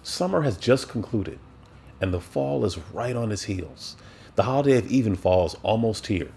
Summer has just concluded, and the fall is right on its heels. The holiday of Evenfall is almost here,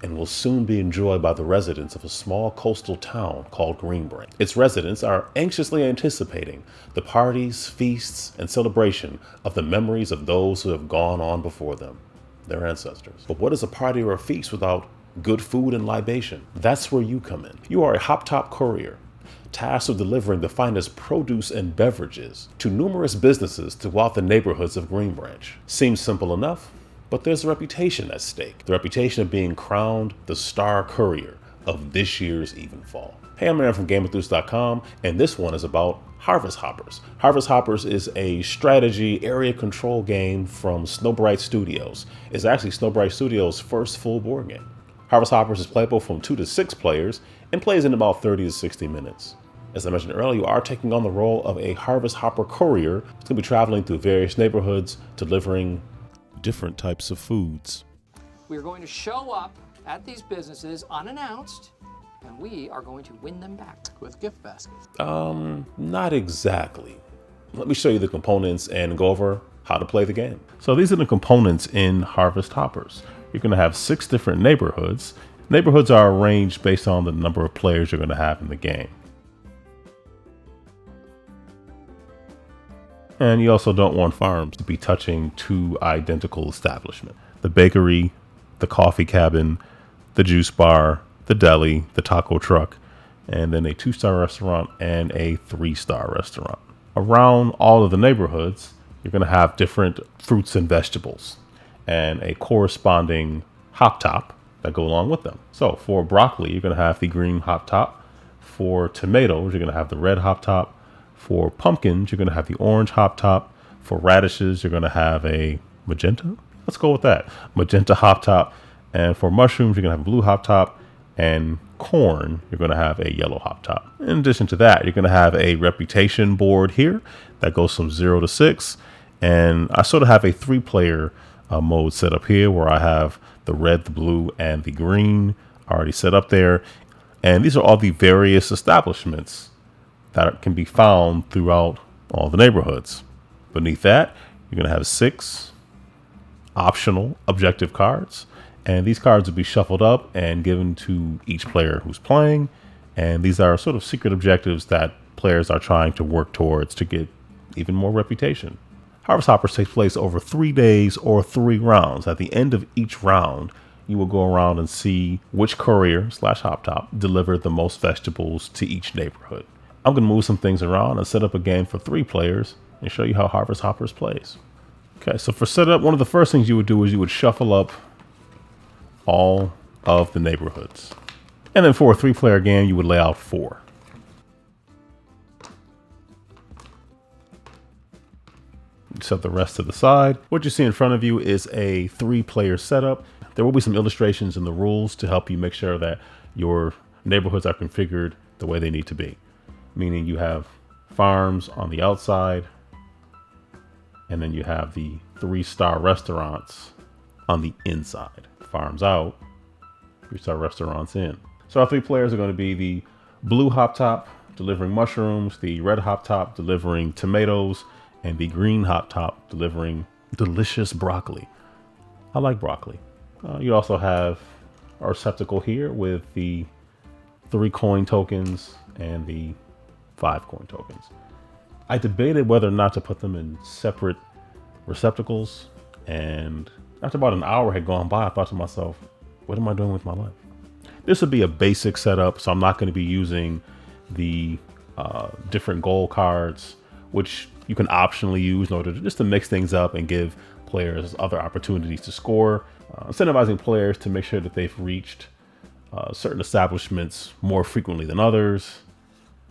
and will soon be enjoyed by the residents of a small coastal town called Greenbranch. Its residents are anxiously anticipating the parties, feasts, and celebration of the memories of those who have gone on before them, their ancestors. But what is a party or a feast without good food and libation? That's where you come in. You are a hop-top courier, tasked with delivering the finest produce and beverages to numerous businesses throughout the neighborhoods of Greenbranch. Seems simple enough, but there's a reputation at stake. The reputation of being crowned the star courier of this year's Evenfall. Hey, I'm Aaron from GameEnthus.com, and this one is about Harvest Hoppers. Harvest Hoppers is a strategy area control game from Snowbright Studios. It's actually Snowbright Studios' first full board game. Harvest Hoppers is playable from 2 to 6 players and plays in about 30 to 60 minutes. As I mentioned earlier, you are taking on the role of a Harvest Hopper courier. It's going to be traveling through various neighborhoods, delivering different types of foods. We are going to show up at these businesses unannounced, and we are going to win them back with gift baskets. Not exactly. Let me show you the components and go over how to play the game. So these are the components in Harvest Hoppers. You're going to have 6 different neighborhoods. Neighborhoods are arranged based on the number of players you're going to have in the game. And you also don't want farms to be touching 2 identical establishments. The bakery, the coffee cabin, the juice bar, the deli, the taco truck, and then a 2-star restaurant and a 3-star restaurant. Around all of the neighborhoods, you're going to have different fruits and vegetables and a corresponding hop top that go along with them. So for broccoli, you're going to have the green hop top. For tomatoes, you're going to have the red hop top. For pumpkins, you're going to have the orange hop top. For radishes, you're going to have a magenta. Let's go with that. Magenta hop top. And for mushrooms, you're going to have a blue hop top. And corn, you're going to have a yellow hop top. In addition to that, you're going to have a reputation board here that goes from 0 to 6. And I sort of have a 3-player mode set up here where I have the red, the blue, and the green already set up there. And these are all the various establishments that can be found throughout all the neighborhoods. Beneath that, you're going to have 6 optional objective cards. And these cards will be shuffled up and given to each player who's playing. And these are sort of secret objectives that players are trying to work towards to get even more reputation. Harvest Hoppers takes place over 3 days or 3 rounds. At the end of each round, you will go around and see which courier / hop top delivered the most vegetables to each neighborhood. I'm going to move some things around and set up a game for 3 players and show you how Harvest Hoppers plays. Okay, so for setup, one of the first things you would do is you would shuffle up all of the neighborhoods. And then for a 3-player game, you would lay out 4. Set the rest to the side. What you see in front of you is a 3-player setup. There will be some illustrations in the rules to help you make sure that your neighborhoods are configured the way they need to be. Meaning you have farms on the outside, and then you have the 3-star restaurants on the inside. Farms out, 3-star restaurants in. So our 3 players are going to be the blue hop top delivering mushrooms, the red hop top delivering tomatoes, and the green hop top delivering delicious broccoli. I like broccoli. You also have our receptacle here with the 3 coin tokens and the 5 coin tokens. I debated whether or not to put them in separate receptacles, and after about an hour had gone by, I thought to myself, what am I doing with my life? This would be a basic setup, so I'm not going to be using the different gold cards, which you can optionally use in order to just to mix things up and give players other opportunities to score, incentivizing players to make sure that they've reached certain establishments more frequently than others,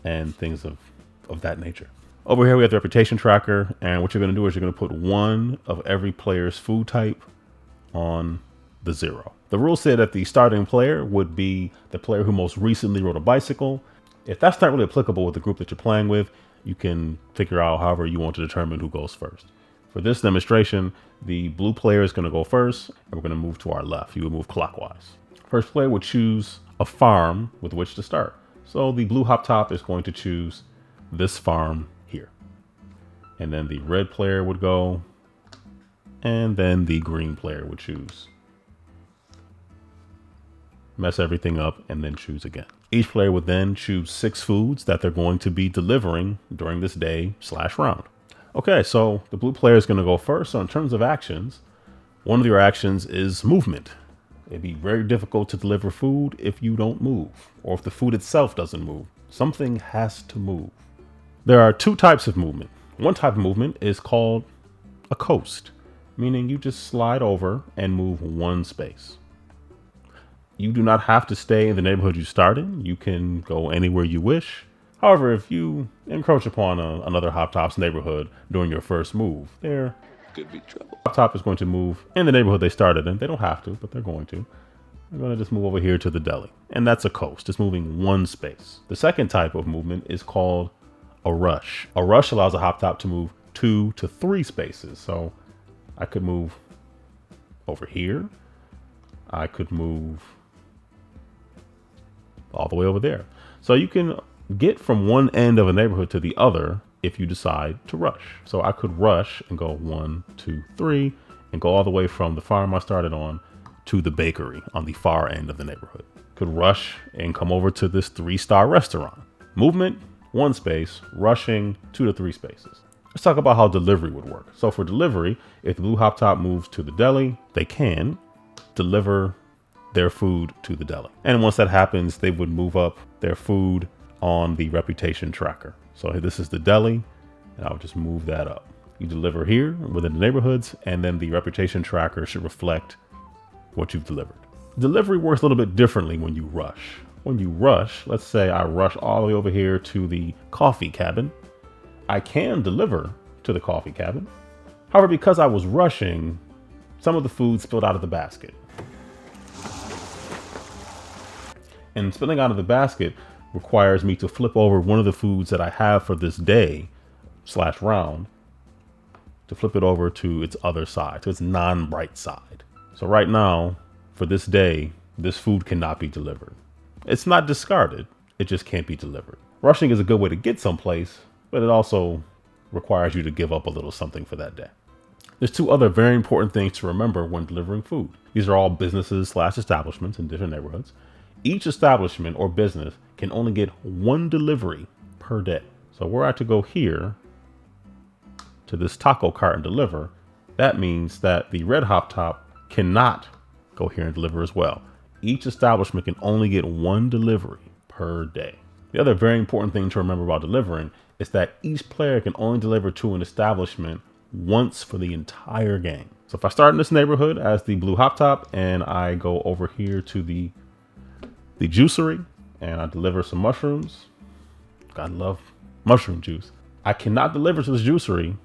and things of that nature. Over here we have the reputation tracker, and what you're going to do is you're going to put 1 of every player's food type on the 0. The rules say that the starting player would be the player who most recently rode a bicycle. If that's not really applicable with the group that you're playing with, you can figure out however you want to determine who goes first. For this demonstration, the blue player is going to go first, and we're going to move to our left. You will move clockwise. First player will choose a farm with which to start. So the blue hop top is going to choose this farm here. and then the red player would go, and then the green player would choose. Mess everything up and then choose again. Each player would then choose 6 foods that they're going to be delivering during this day/round. Okay, so the blue player is going to go first. So in terms of actions, one of your actions is movement. It'd be very difficult to deliver food if you don't move, or if the food itself doesn't move. Something has to move. There are 2 types of movement. One type of movement is called a coast, meaning you just slide over and move 1 space. You do not have to stay in the neighborhood you start in. You can go anywhere you wish. However, if you encroach upon another Hop Top's neighborhood during your first move, there could be trouble. Hop Top is going to move in the neighborhood they started in. They don't have to, but they're going to. They're going to just move over here to the deli. And that's a coast. It's moving 1 space. The second type of movement is called a rush. A rush allows a Hop Top to move 2 to 3 spaces. So I could move over here. I could move all the way over there. So you can get from one end of a neighborhood to the other if you decide to rush. So I could rush and go 1, 2, 3 and go all the way from the farm I started on to the bakery on the far end of the neighborhood. Could rush and come over to this 3-star restaurant. Movement, 1 space, rushing 2 to 3 spaces. Let's talk about how delivery would work. So for delivery, if the blue Hop Top moves to the deli, they can deliver their food to the deli. And once that happens, they would move up their food on the reputation tracker. So this is the deli, and I'll just move that up. You deliver here within the neighborhoods, and then the reputation tracker should reflect what you've delivered. Delivery works a little bit differently when you rush. When you rush, let's say I rush all the way over here to the coffee cabin. I can deliver to the coffee cabin. However, because I was rushing, some of the food spilled out of the basket. And spilling out of the basket requires me to flip over one of the foods that I have for this day/round to flip it over to its other side, to its non-bright side. So right now, for this day, this food cannot be delivered. It's not discarded, it just can't be delivered. Rushing is a good way to get someplace, but it also requires you to give up a little something for that day. There's 2 other very important things to remember when delivering food. These are all businesses/establishments in different neighborhoods. Each establishment or business can only get 1 delivery per day. So were I to go here to this taco cart and deliver, that means that the red Hop Top cannot go here and deliver as well. Each establishment can only get 1 delivery per day. The other very important thing to remember about delivering is that each player can only deliver to an establishment once for the entire game. So if I start in this neighborhood as the blue Hop Top and I go over here to the juicery and I deliver some mushrooms, God love mushroom juice, I cannot deliver to this juicery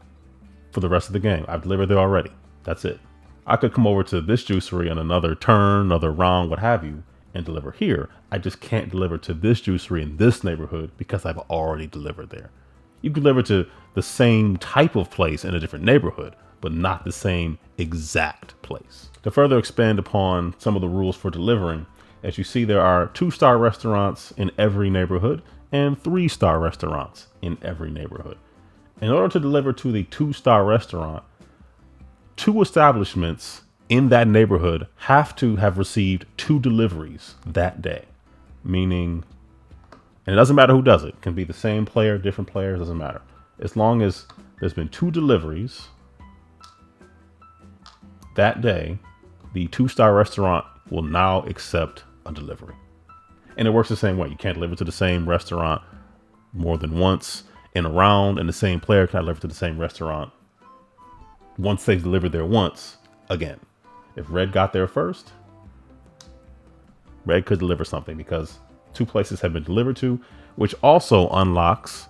for the rest of the game. I've delivered there already. That's it. I could come over to this juicery on another turn, another round, what have you, and deliver here. I just can't deliver to this juicery in this neighborhood because I've already delivered there. You can deliver to the same type of place in a different neighborhood, but not the same exact place. To further expand upon some of the rules for delivering, as you see, there are 2-star restaurants in every neighborhood and 3-star restaurants in every neighborhood. In order to deliver to the 2-star restaurant, 2 establishments in that neighborhood have to have received 2 deliveries that day. Meaning, and it doesn't matter who does it. It can be the same player, different players, doesn't matter. As long as there's been 2 deliveries that day, the 2-star restaurant will now accept a delivery. And it works the same way. You can't deliver to the same restaurant more than once in a round, and the same player cannot deliver to the same restaurant once they've delivered there once again. If red got there first, red could deliver something because 2 places have been delivered to, which also unlocks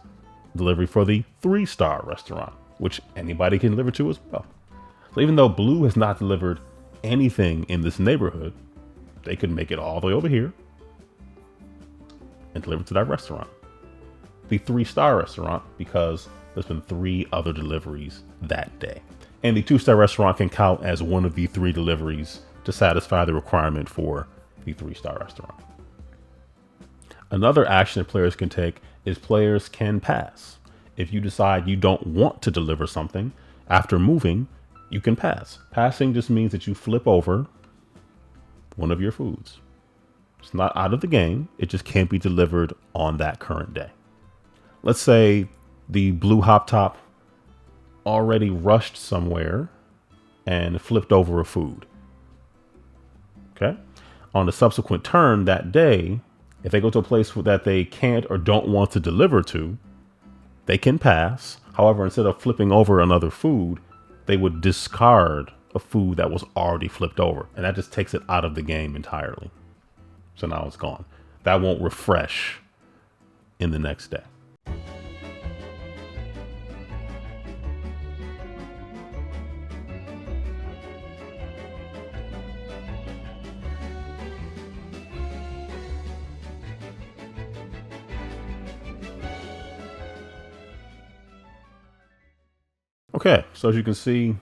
delivery for the 3-star restaurant, which anybody can deliver to as well. So even though blue has not delivered anything in this neighborhood, they could make it all the way over here and deliver to that restaurant. The 3-star restaurant, because there's been 3 other deliveries that day. And the 2-star restaurant can count as one of the 3 deliveries to satisfy the requirement for the 3-star restaurant. Another action that players can take is players can pass. If you decide you don't want to deliver something after moving, you can pass. Passing just means that you flip over one of your foods. It's not out of the game. It just can't be delivered on that current day. Let's say the blue hop top already rushed somewhere and flipped over a food. Okay. On the subsequent turn that day, if they go to a place that they can't or don't want to deliver to, they can pass. However, instead of flipping over another food, they would discard a food that was already flipped over. And that just takes it out of the game entirely. So now it's gone. That won't refresh in the next day. Okay, so as you can see,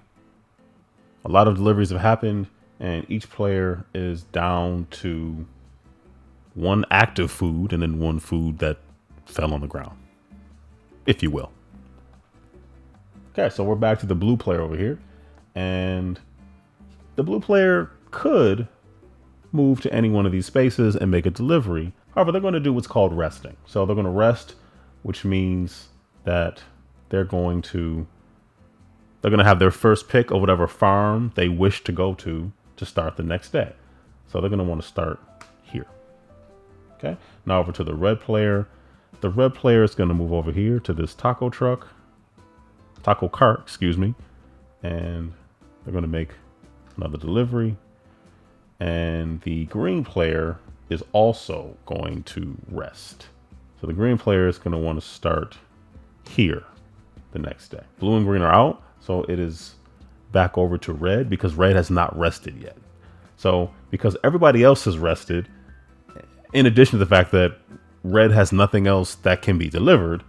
a lot of deliveries have happened and each player is down to one active food and then one food that fell on the ground, if you will. Okay, so we're back to the blue player over here, and the blue player could move to any one of these spaces and make a delivery. However, they're going to do what's called resting. So they're going to rest, which means that they're going to have their first pick of whatever farm they wish to go to start the next day. So they're going to want to start here. Okay. Now over to the red player. The red player is going to move over here to this taco cart, excuse me. And they're going to make another delivery. And the green player is also going to rest. So the green player is going to want to start here the next day. Blue and green are out. So it is back over to red because red has not rested yet. So because everybody else has rested, in addition to the fact that red has nothing else that can be delivered,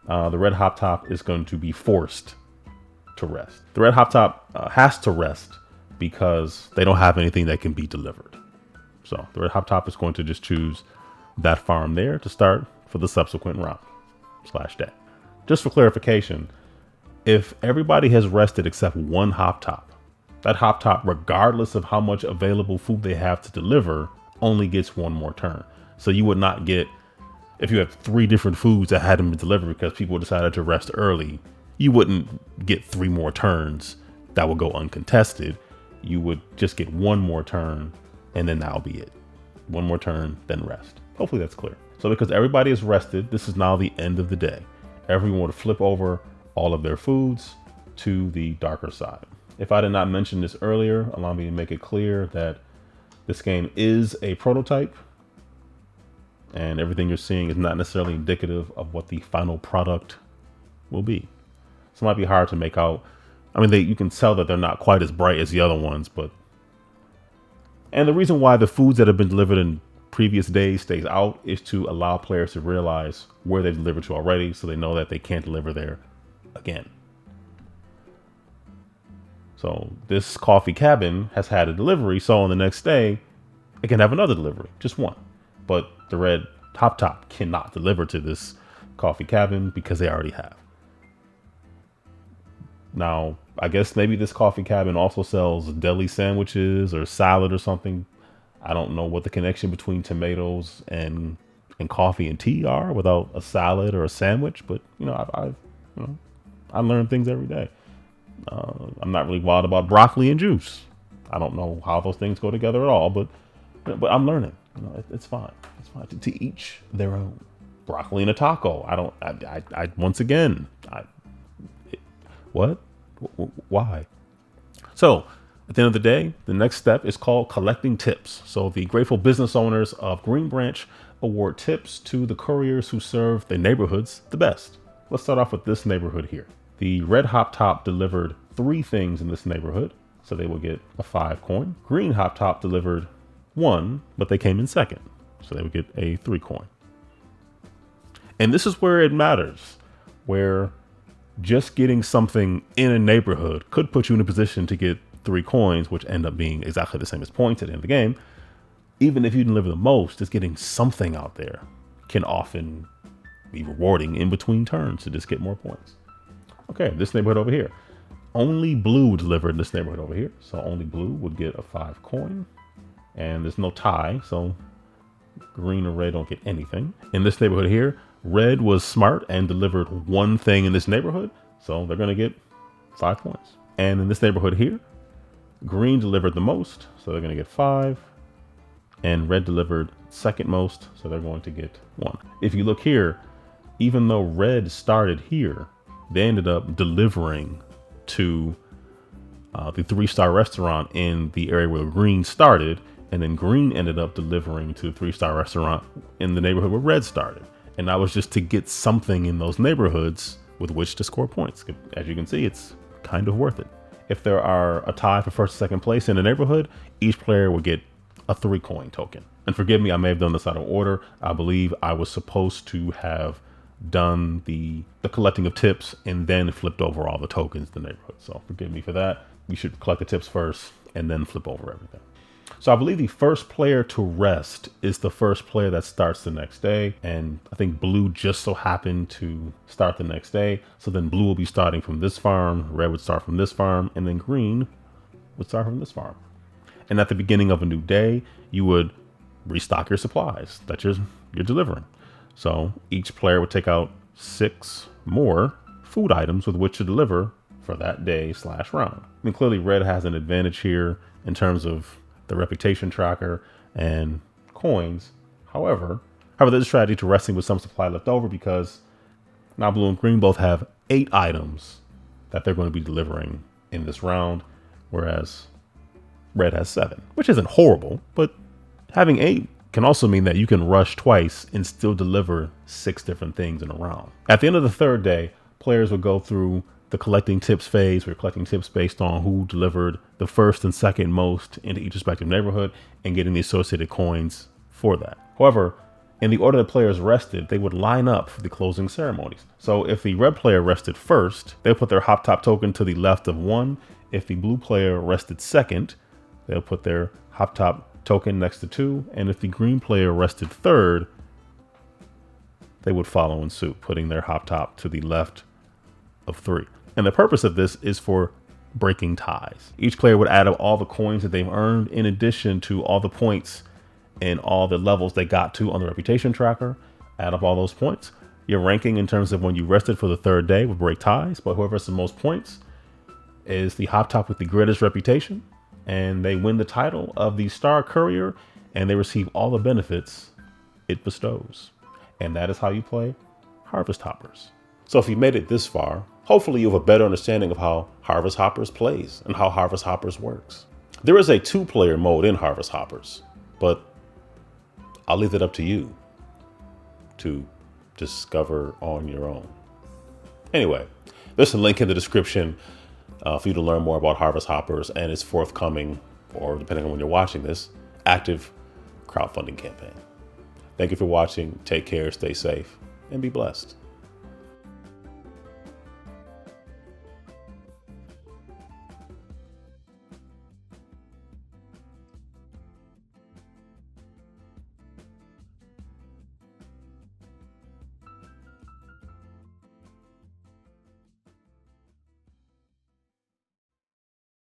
the red hop top is going to be forced to rest. The red hop top has to rest because they don't have anything that can be delivered. So the red hop top is going to just choose that farm there to start for the subsequent round / day. Just for clarification, if everybody has rested except one hop top, that hop top, regardless of how much available food they have to deliver, only gets one more turn. So you would not get, if you have 3 different foods that hadn't been delivered because people decided to rest early, you wouldn't get 3 more turns that would go uncontested. You would just get 1 more turn and then that'll be it. 1 more turn, then rest. Hopefully that's clear. So because everybody is rested, this is now the end of the day. Everyone would flip over all of their foods to the darker side. If I did not mention this earlier, allow me to make it clear that this game is a prototype and everything you're seeing is not necessarily indicative of what the final product will be. So it might be hard to make out. I mean, you can tell that they're not quite as bright as the other ones, and the reason why the foods that have been delivered in previous days stays out is to allow players to realize where they delivered to already, so they know that they can't deliver there again. So this coffee cabin has had a delivery, so on the next day it can have another delivery, just one. But the red top cannot deliver to this coffee cabin because they already have. Now, I guess maybe this coffee cabin also sells deli sandwiches or salad or something. I don't know what the connection between tomatoes and coffee and tea are without a salad or a sandwich, but I learn things every day. I'm not really wild about broccoli and juice. I don't know how those things go together at all, but I'm learning. It's fine. It's fine to each their own. Broccoli and a taco. What? Why? So at the end of the day, the next step is called collecting tips. So the grateful business owners of Green Branch award tips to the couriers who serve their neighborhoods the best. Let's start off with this neighborhood here. The red hop top delivered 3 things in this neighborhood, so they will get a 5 coin. Green hop top delivered 1, but they came in second, so they would get a 3 coin. And this is where it matters, where just getting something in a neighborhood could put you in a position to get 3 coins, which end up being exactly the same as points at the end of the game. Even if you deliver the most, just getting something out there can often be rewarding in between turns to just get more points. Okay, this neighborhood over here. Only blue would deliver in this neighborhood over here. So only blue would get a 5 coin. And there's no tie, so green or red don't get anything. In this neighborhood here, red was smart and delivered one thing in this neighborhood. So they're going to get 5 points. And in this neighborhood here, green delivered the most. So they're going to get 5. And red delivered second most. So they're going to get 1. If you look here, even though red started here, they ended up delivering to the 3-star restaurant in the area where green started. And then green ended up delivering to the 3-star restaurant in the neighborhood where red started. And that was just to get something in those neighborhoods with which to score points. As you can see, it's kind of worth it. If there are a tie for first and second place in a neighborhood, each player will get a 3 coin token. And forgive me, I may have done this out of order. I believe I was supposed to have done the collecting of tips and then flipped over all the tokens in the neighborhood. So forgive me for that. We should collect the tips first and then flip over everything. So I believe the first player to rest is the first player that starts the next day. And I think blue just so happened to start the next day. So then blue will be starting from this farm, red would start from this farm, and then green would start from this farm. And at the beginning of a new day, you would restock your supplies that you're delivering. So each player would take out 6 more food items with which to deliver for that day / round. I mean, clearly red has an advantage here in terms of the reputation tracker and coins. However, there's a strategy to resting with some supply left over because now blue and green both have 8 items that they're going to be delivering in this round, whereas red has 7, which isn't horrible, but having 8 can also mean that you can rush twice and still deliver 6 different things in a round. At the end of the third day, players will go through the collecting tips phase. We're collecting tips based on who delivered the first and second most into each respective neighborhood and getting the associated coins for that. However, in the order the players rested, they would line up for the closing ceremonies. So if the red player rested first, they'll put their hop top token to the left of 1. If the blue player rested second, they'll put their hop top token next to 2. And if the green player rested third, they would follow in suit, putting their hop top to the left of 3. And the purpose of this is for breaking ties. Each player would add up all the coins that they've earned in addition to all the points and all the levels they got to on the reputation tracker. Add up all those points. Your ranking in terms of when you rested for the third day would break ties, but whoever has the most points is the hop top with the greatest reputation, and they win the title of the Star Courier, and they receive all the benefits it bestows. And that is how you play Harvest Hoppers. So if you made it this far, hopefully you have a better understanding of how Harvest Hoppers plays and how Harvest Hoppers works. There is a 2-player mode in Harvest Hoppers, but I'll leave it up to you to discover on your own. Anyway, there's a link in the description for you to learn more about Harvest Hoppers and its forthcoming, or depending on when you're watching this, active crowdfunding campaign. Thank you for watching. Take care, stay safe, and be blessed.